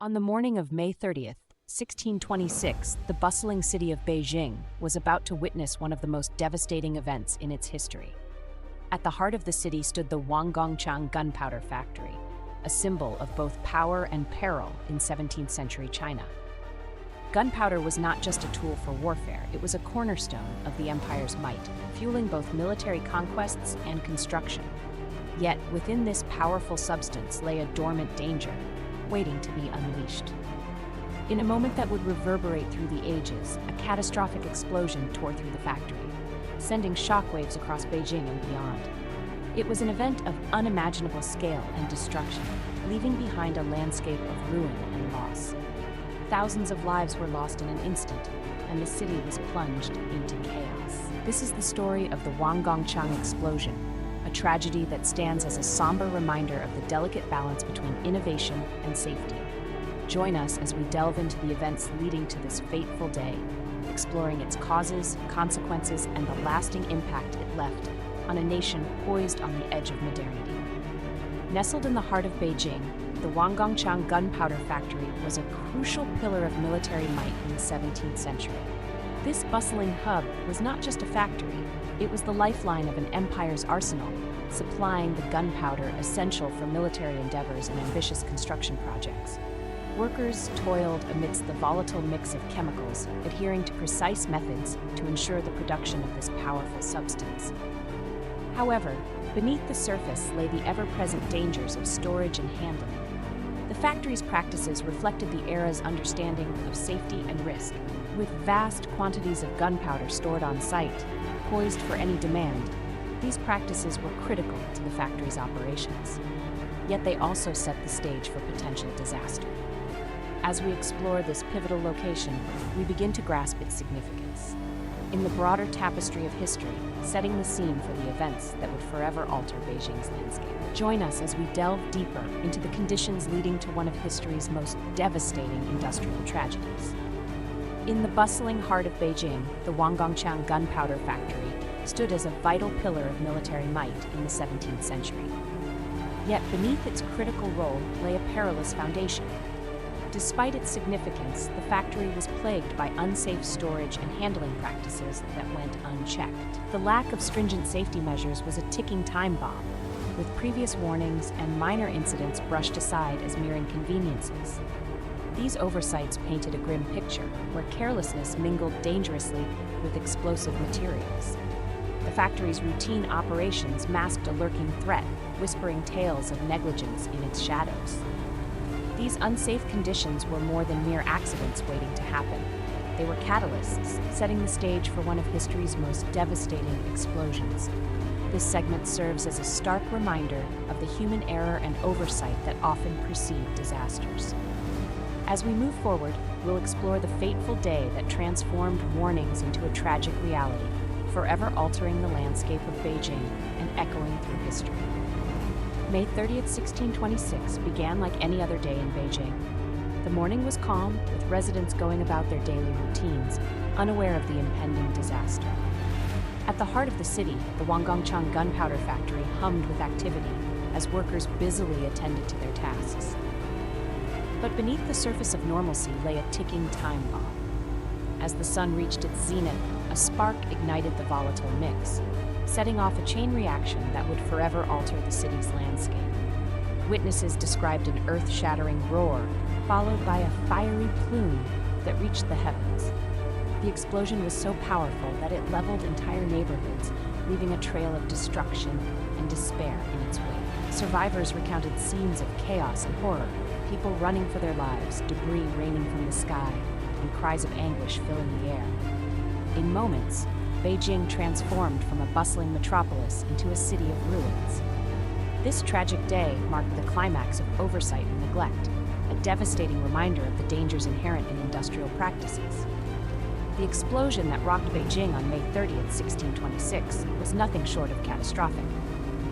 On the morning of May 30th, 1626, the bustling city of Beijing was about to witness one of the most devastating events in its history. At the heart of the city stood the Wanggongchang gunpowder factory, a symbol of both power and peril in 17th century China. Gunpowder was not just a tool for warfare, it was a cornerstone of the empire's might, fueling both military conquests and construction. Yet, within this powerful substance lay a dormant danger, waiting to be unleashed. In a moment that would reverberate through the ages, a catastrophic explosion tore through the factory, sending shockwaves across Beijing and beyond. It was an event of unimaginable scale and destruction, leaving behind a landscape of ruin and loss. Thousands of lives were lost in an instant, and the city was plunged into chaos. This is the story of the Wanggongchang explosion, a tragedy that stands as a somber reminder of the delicate balance between innovation and safety. Join us as we delve into the events leading to this fateful day, exploring its causes, consequences, and the lasting impact it left on a nation poised on the edge of modernity. Nestled in the heart of Beijing, the Wanggongchang gunpowder factory was a crucial pillar of military might in the 17th century. This bustling hub was not just a factory, it was the lifeline of an empire's arsenal, supplying the gunpowder essential for military endeavors and ambitious construction projects. Workers toiled amidst the volatile mix of chemicals, adhering to precise methods to ensure the production of this powerful substance. However, beneath the surface lay the ever-present dangers of storage and handling. The factory's practices reflected the era's understanding of safety and risk. With vast quantities of gunpowder stored on site, poised for any demand, these practices were critical to the factory's operations. Yet they also set the stage for potential disaster. As we explore this pivotal location, we begin to grasp its significance. In the broader tapestry of history, setting the scene for the events that would forever alter Beijing's landscape. Join us as we delve deeper into the conditions leading to one of history's most devastating industrial tragedies. In the bustling heart of Beijing, the Wanggongchang gunpowder factory stood as a vital pillar of military might in the 17th century. Yet beneath its critical role lay a perilous foundation. Despite its significance, the factory was plagued by unsafe storage and handling practices that went unchecked. The lack of stringent safety measures was a ticking time bomb, with previous warnings and minor incidents brushed aside as mere inconveniences. These oversights painted a grim picture, where carelessness mingled dangerously with explosive materials. The factory's routine operations masked a lurking threat, whispering tales of negligence in its shadows. These unsafe conditions were more than mere accidents waiting to happen. They were catalysts, setting the stage for one of history's most devastating explosions. This segment serves as a stark reminder of the human error and oversight that often precede disasters. As we move forward, we'll explore the fateful day that transformed warnings into a tragic reality, forever altering the landscape of Beijing and echoing through history. May 30th, 1626 began like any other day in Beijing. The morning was calm, with residents going about their daily routines, unaware of the impending disaster. At the heart of the city, the Wanggongchang gunpowder factory hummed with activity as workers busily attended to their tasks. But beneath the surface of normalcy lay a ticking time bomb. As the sun reached its zenith, a spark ignited the volatile mix, setting off a chain reaction that would forever alter the city's landscape. Witnesses described an earth-shattering roar, followed by a fiery plume that reached the heavens. The explosion was so powerful that it leveled entire neighborhoods, leaving a trail of destruction and despair in its wake. Survivors recounted scenes of chaos and horror, people running for their lives, debris raining from the sky, and cries of anguish filling the air. In moments, Beijing transformed from a bustling metropolis into a city of ruins. This tragic day marked the climax of oversight and neglect, a devastating reminder of the dangers inherent in industrial practices. The explosion that rocked Beijing on May 30th, 1626 was nothing short of catastrophic.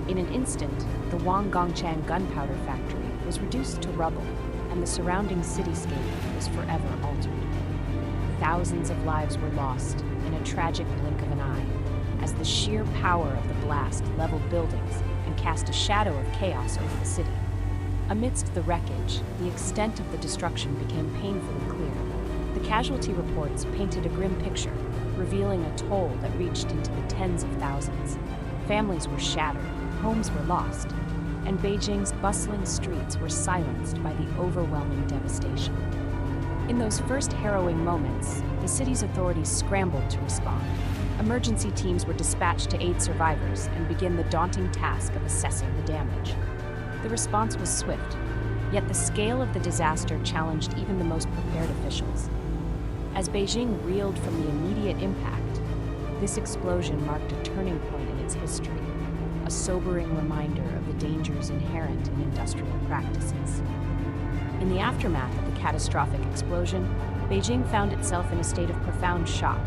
In an instant, the Wanggongchang gunpowder factory was reduced to rubble, and the surrounding cityscape was forever altered. Thousands of lives were lost in a tragic blink of an eye, as the sheer power of the blast leveled buildings and cast a shadow of chaos over the city. Amidst the wreckage, the extent of the destruction became painfully clear. The casualty reports painted a grim picture, revealing a toll that reached into the tens of thousands. Families were shattered, homes were lost, and Beijing's bustling streets were silenced by the overwhelming devastation. In those first harrowing moments, the city's authorities scrambled to respond. Emergency teams were dispatched to aid survivors and begin the daunting task of assessing the damage. The response was swift, yet the scale of the disaster challenged even the most prepared officials. As Beijing reeled from the immediate impact, this explosion marked a turning point in its history, a sobering reminder of the dangers inherent in industrial practices. In the aftermath of the catastrophic explosion, Beijing found itself in a state of profound shock.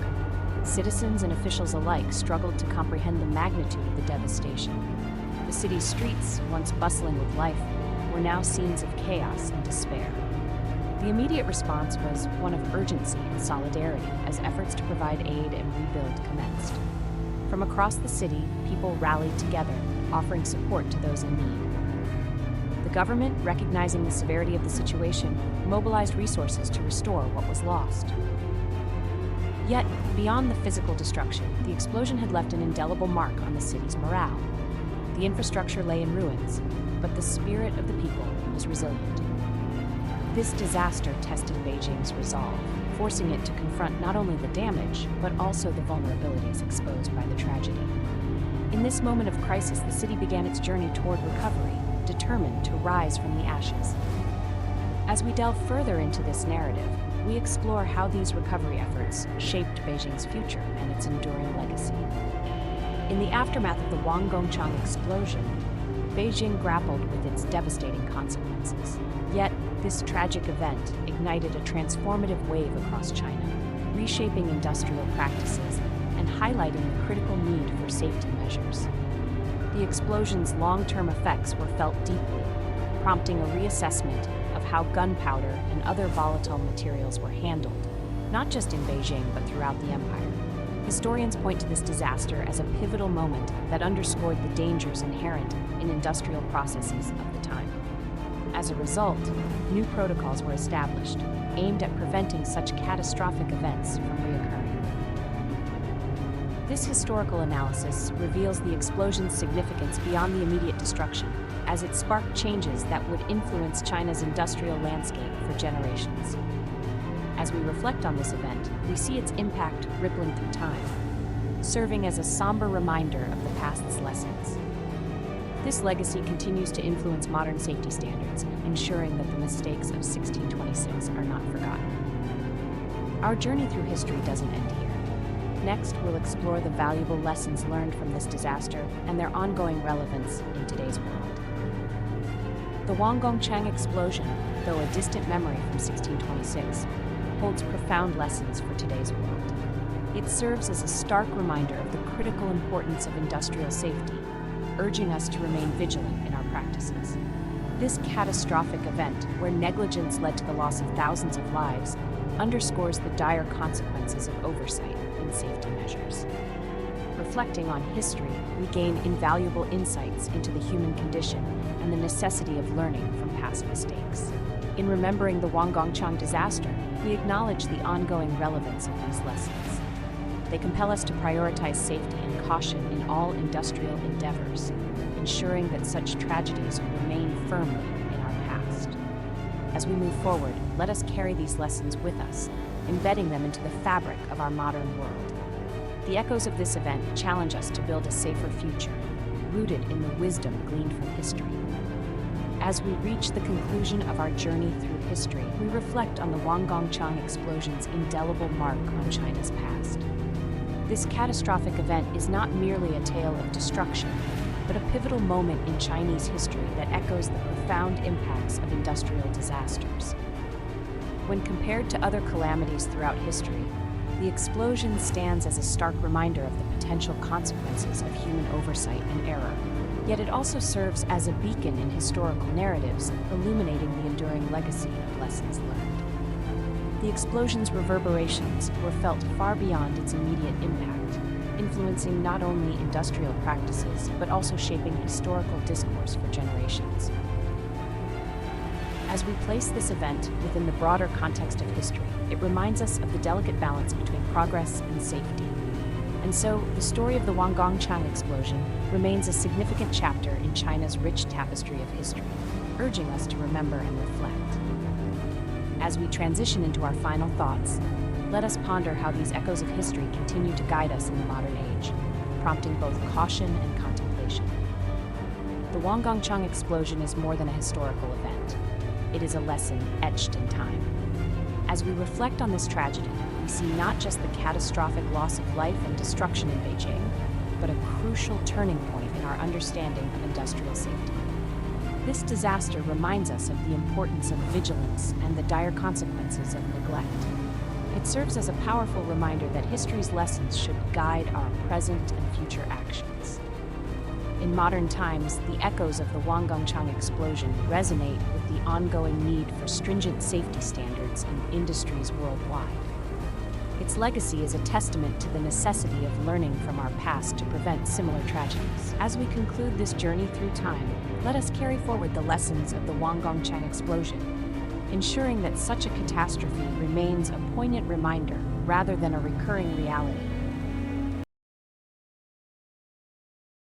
Citizens and officials alike struggled to comprehend the magnitude of the devastation. The city's streets, once bustling with life, were now scenes of chaos and despair. The immediate response was one of urgency and solidarity as efforts to provide aid and rebuild commenced. From across the city, people rallied together, offering support to those in need. The government, recognizing the severity of the situation, mobilized resources to restore what was lost. Yet, beyond the physical destruction, the explosion had left an indelible mark on the city's morale. The infrastructure lay in ruins, but the spirit of the people was resilient. This disaster tested Beijing's resolve, forcing it to confront not only the damage, but also the vulnerabilities exposed by the tragedy. In this moment of crisis, the city began its journey toward recovery, determined to rise from the ashes. As we delve further into this narrative, we explore how these recovery efforts shaped Beijing's future and its enduring legacy. In the aftermath of the Wanggongchang explosion, Beijing grappled with its devastating consequences. Yet, this tragic event ignited a transformative wave across China, reshaping industrial practices and highlighting the critical need for safety measures. The explosion's long-term effects were felt deeply, prompting a reassessment of how gunpowder and other volatile materials were handled, not just in Beijing but throughout the empire. Historians point to this disaster as a pivotal moment that underscored the dangers inherent in industrial processes of the time. As a result, new protocols were established, aimed at preventing such catastrophic events from reoccurring. This historical analysis reveals the explosion's significance beyond the immediate destruction, as it sparked changes that would influence China's industrial landscape for generations. As we reflect on this event, we see its impact rippling through time, serving as a somber reminder of the past's lessons. This legacy continues to influence modern safety standards, ensuring that the mistakes of 1626 are not forgotten. Our journey through history doesn't end here. Next, we'll explore the valuable lessons learned from this disaster and their ongoing relevance in today's world. The Wanggongchang explosion, though a distant memory from 1626, holds profound lessons for today's world. It serves as a stark reminder of the critical importance of industrial safety, urging us to remain vigilant in our practices. This catastrophic event, where negligence led to the loss of thousands of lives, underscores the dire consequences of oversight in safety measures. Reflecting on history, we gain invaluable insights into the human condition and the necessity of learning from past mistakes. In remembering the Wanggongchang disaster, we acknowledge the ongoing relevance of these lessons. They compel us to prioritize safety and caution in all industrial endeavors, ensuring that such tragedies remain firmly in our past. As we move forward, let us carry these lessons with us, embedding them into the fabric of our modern world. The echoes of this event challenge us to build a safer future, rooted in the wisdom gleaned from history. As we reach the conclusion of our journey through history, we reflect on the Wanggongchang explosion's indelible mark on China's past. This catastrophic event is not merely a tale of destruction, but a pivotal moment in Chinese history that echoes the profound impacts of industrial disasters. When compared to other calamities throughout history, the explosion stands as a stark reminder of the potential consequences of human oversight and error. Yet it also serves as a beacon in historical narratives, illuminating the enduring legacy of lessons learned. The explosion's reverberations were felt far beyond its immediate impact, influencing not only industrial practices, but also shaping historical discourse for generations. As we place this event within the broader context of history, it reminds us of the delicate balance between progress and safety. And so, the story of the Huanggongchang explosion remains a significant chapter in China's rich tapestry of history, urging us to remember and reflect. As we transition into our final thoughts, let us ponder how these echoes of history continue to guide us in the modern age, prompting both caution and contemplation. The Huanggongchang explosion is more than a historical event. It is a lesson etched in time. As we reflect on this tragedy, we see not just the catastrophic loss of life and destruction in Beijing, but a crucial turning point in our understanding of industrial safety. This disaster reminds us of the importance of vigilance and the dire consequences of neglect. It serves as a powerful reminder that history's lessons should guide our present and future actions. In modern times, the echoes of the Huanggongchang explosion resonate with the ongoing need for stringent safety standards in industries worldwide. Its legacy is a testament to the necessity of learning from our past to prevent similar tragedies. As we conclude this journey through time, let us carry forward the lessons of the Huanggongchang explosion, ensuring that such a catastrophe remains a poignant reminder rather than a recurring reality.